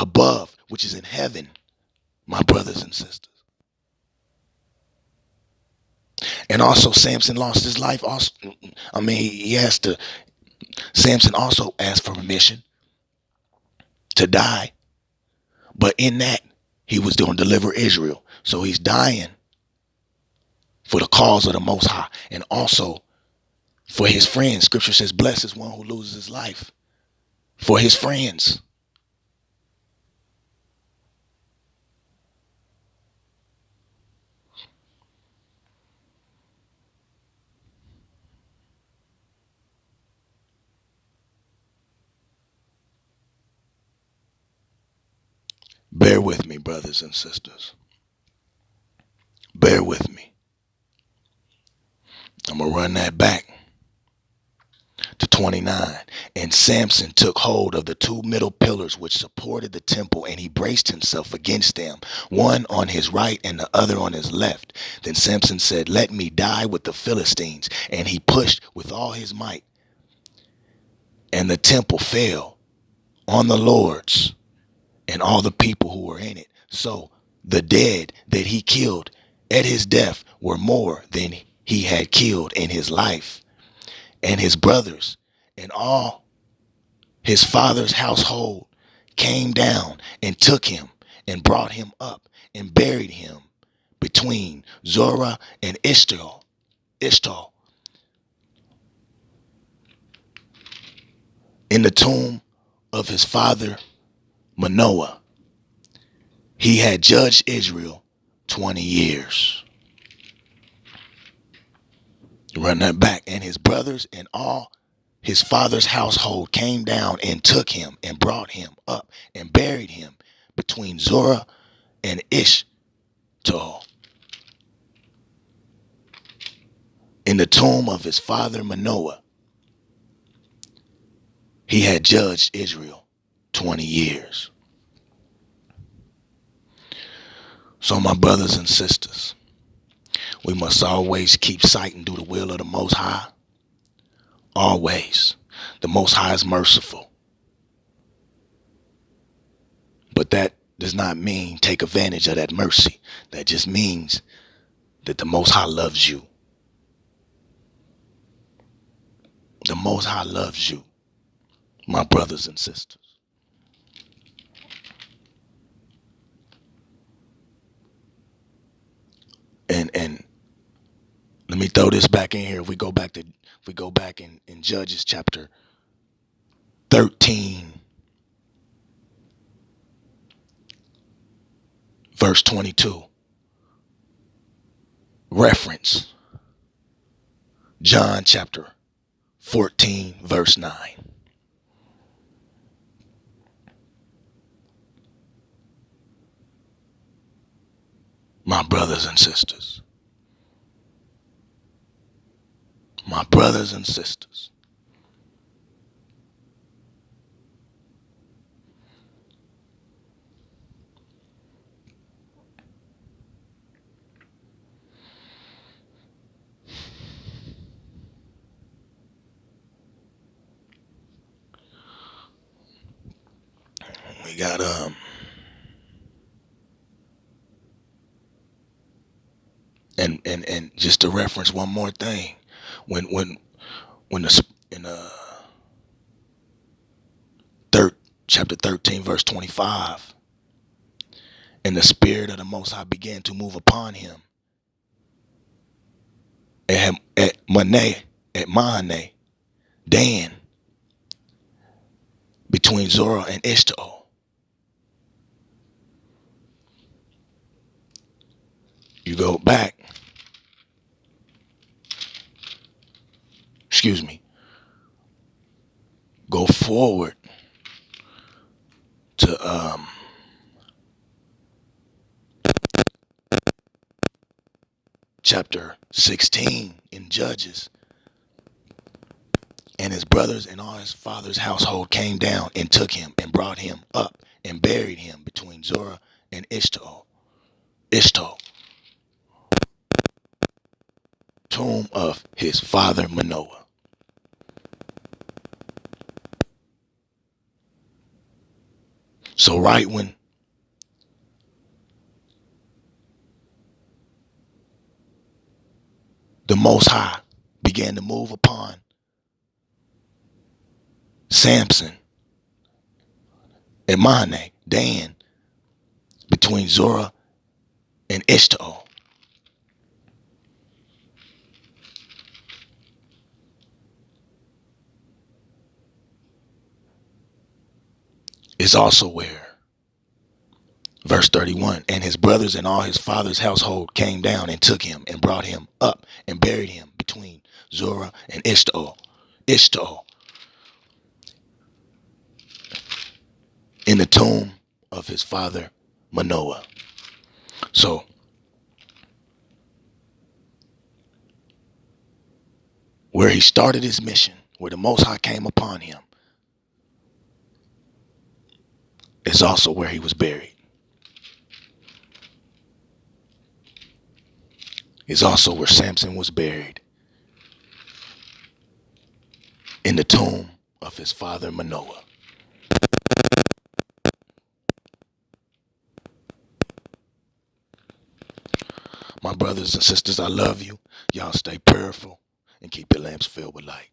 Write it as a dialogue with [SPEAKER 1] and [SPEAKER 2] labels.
[SPEAKER 1] above, which is in heaven, my brothers and sisters. And also Samson lost his life. Also, I mean, he has to. Samson also asked for permission to die, but in that he was going to deliver Israel. So he's dying for the cause of the Most High, and also for his friends. Scripture says, "Blessed is one who loses his life for his friends." Bear with me, brothers and sisters. Bear with me. I'm going to run that back to 29. And Samson took hold of the two middle pillars which supported the temple, and he braced himself against them, one on his right and the other on his left. Then Samson said, "Let me die with the Philistines." And he pushed with all his might, and the temple fell on the lords and all the people who were in it. So the dead that he killed at his death were more than he had killed in his life. And his brothers and all his father's household came down and took him and brought him up and buried him between Zorah and Ishtal, in the tomb of his father Manoah. He had judged Israel 20 years. Run that back. And his brothers and all his father's household came down and took him and brought him up and buried him between Zorah and Ishtal, in the tomb of his father Manoah. He had judged Israel 20 years. So my brothers and sisters, we must always keep sight and do the will of the Most High. Always. The Most High is merciful. But that does not mean take advantage of that mercy. That just means that the Most High loves you. The Most High loves you, my brothers and sisters. And let me throw this back in here. If we go back in Judges chapter 13, verse 22. Reference John chapter 14, verse 9. My brothers and sisters. My brothers and sisters. We got and just to reference one more thing, when the in third chapter 13 verse 25, and the spirit of the Most High began to move upon him at Mahane, Dan, between Zorah and Ishtal. You go back, excuse me, go forward to chapter 16 in Judges. And his brothers and all his father's household came down and took him and brought him up and buried him between Zorah and Ishtal, tomb of his father Manoah. So right when the Most High began to move upon Samson and Mane, Dan, between Zorah and Ishtaol, is also where verse 31, and his brothers and all his father's household came down and took him and brought him up and buried him between Zorah and Ishtaol, in the tomb of his father Manoah. So where he started his mission, where the Most High came upon him, is also where he was buried. Is also where Samson was buried, in the tomb of his father Manoah. My brothers and sisters, I love you. Y'all stay prayerful and keep your lamps filled with light.